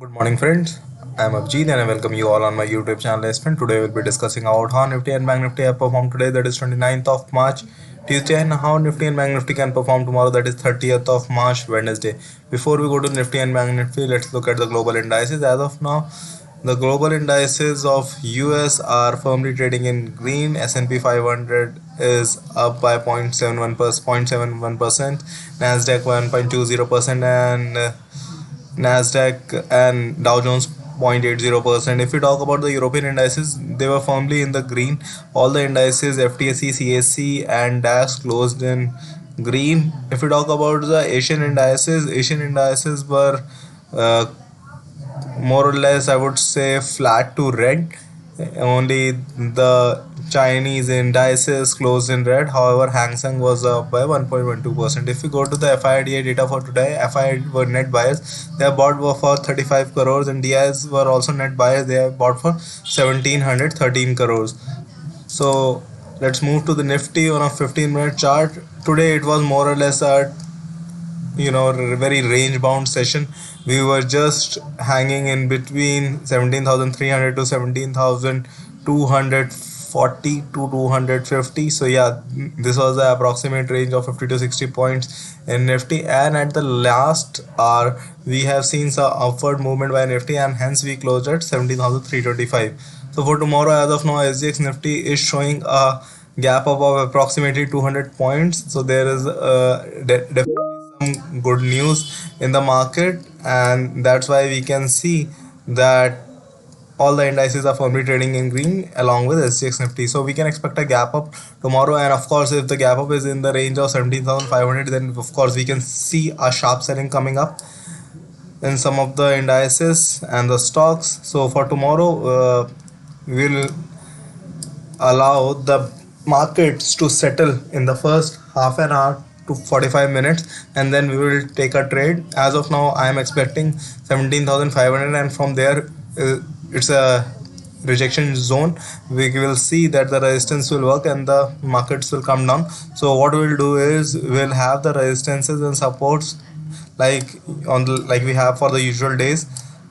Good morning, friends. I am Abjeet and I welcome you all on my YouTube channel. Today we'll be discussing about how Nifty and Banknifty have performed today, that is 29th of March, Tuesday, and how Nifty and Banknifty can perform tomorrow, that is 30th of March, Wednesday. Before we go to Nifty and Banknifty, let's look at the global indices. As of now, the global indices of US are firmly trading in green. S&P 500 is up by 0.71%, Nasdaq 1.20%, and Nasdaq and Dow Jones 0.80%. If we talk about the European indices, they were firmly in the green. All the indices FTSE, CAC, and DAX closed in green. If we talk about the Asian indices were uh, more or less, I would say, flat to red. Only the Chinese indices closed in red. However, Hang Seng was up by 1.12%. If we go to the FIDA data for today, FI were net buyers. They have bought for 35 crores, and DIs were also net buyers. They have bought for 1713 crores. So let's move to the Nifty on a 15-minute chart. Today it was more or less a very range bound session. We were just hanging in between 17,300 to 17,240 to 250. So yeah, this was the approximate range of 50 to 60 points in Nifty, and at the last hour we have seen some upward movement by Nifty, and hence we closed at 17,325. So for tomorrow, as of now, SGX Nifty is showing a gap up of approximately 200 points. So there is definitely some good news in the market, and that's why we can see that all the indices are firmly trading in green along with SGX Nifty. So we can expect a gap up tomorrow, and of course if the gap up is in the range of 17,500, then of course we can see a sharp selling coming up in some of the indices and the stocks. So for tomorrow, we'll allow the markets to settle in the first half an hour to 45 minutes, and then we will take a trade. As of now, I am expecting 17,500, and from there it's a rejection zone. We will see that the resistance will work and the markets will come down. So what we'll do is we'll have the resistances and supports like like we have for the usual days.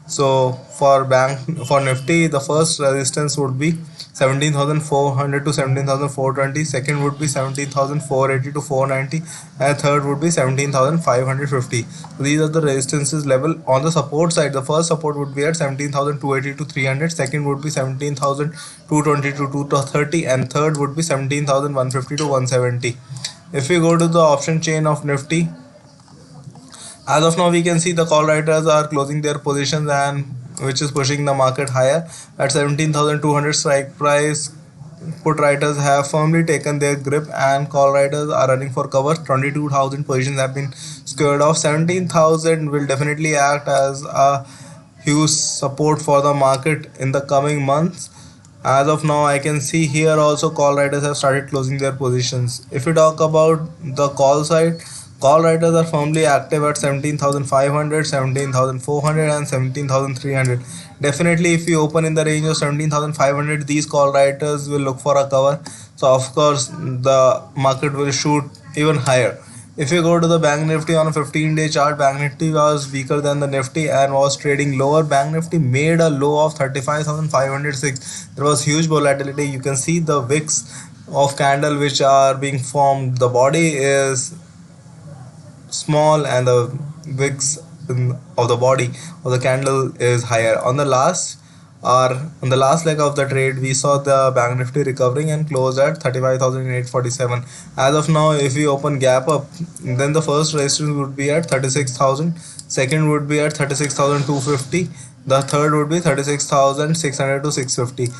So for Nifty, the first resistance would be 17,400 to 17,420. Second would be 17,480 to 490, and third would be 17,550. So these are the resistances level. On the support side, the first support would be at 17,280 to 300. Second would be 17,220 to 230, and third would be 17,150 to 170. If we go to the option chain of Nifty, as of now we can see the call writers are closing their positions, and which is pushing the market higher at 17,200 strike price. Put writers have firmly taken their grip, and call writers are running for cover. 22,000 positions have been squared off. 17,000 will definitely act as a huge support for the market in the coming months. As of now, I can see here also call writers have started closing their positions. If we talk about the call side, call writers are firmly active at 17,500, 17,400, and 17,300. Definitely, if we open in the range of 17,500, these call writers will look for a cover. So, of course, the market will shoot even higher. If you go to the Bank Nifty on a 15-day chart, Bank Nifty was weaker than the Nifty and was trading lower. Bank Nifty made a low of 35,506. There was huge volatility. You can see the wicks of candle which are being formed. The body is small and the wicks of the body of the candle is higher. On the last leg of the trade, we saw the Bank Nifty recovering and closed at 35,847. As of now, if we open gap up, then the first resistance would be at 36,000, second would be at 36,250, the third would be 36,600 to 650.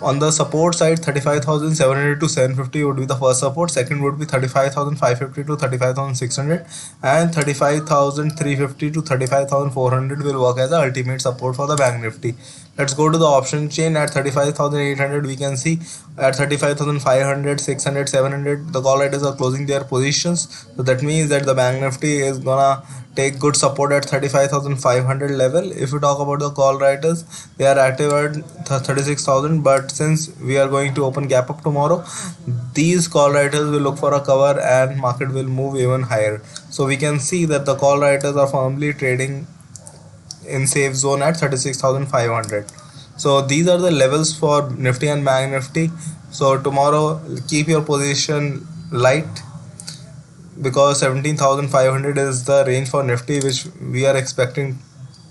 On the support side, 35,700 to 750 would be the first support. Second would be 35,550 to 35,600, and 35,350 to 35,400 will work as the ultimate support for the Bank Nifty. Let's go to the option chain. At 35,800, we can see at 35,500, 600, 700, the call writers are closing their positions. So that means that the Bank Nifty is gonna take good support at 35,500 level. If we talk about the call writers, they are active at 36,000, but since we are going to open gap up tomorrow, these call writers will look for a cover and market will move even higher. So we can see that the call writers are firmly trading in safe zone at 36,500. So these are the levels for Nifty and Bank Nifty. So tomorrow keep your position light, because 17,500 is the range for Nifty which we are expecting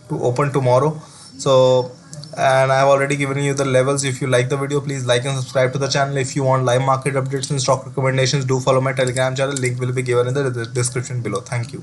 to open tomorrow. So, and I have already given you the levels. If you like the video, please like and subscribe to the channel. If you want live market updates and stock recommendations, do follow my Telegram channel. Link will be given in the description below. Thank you.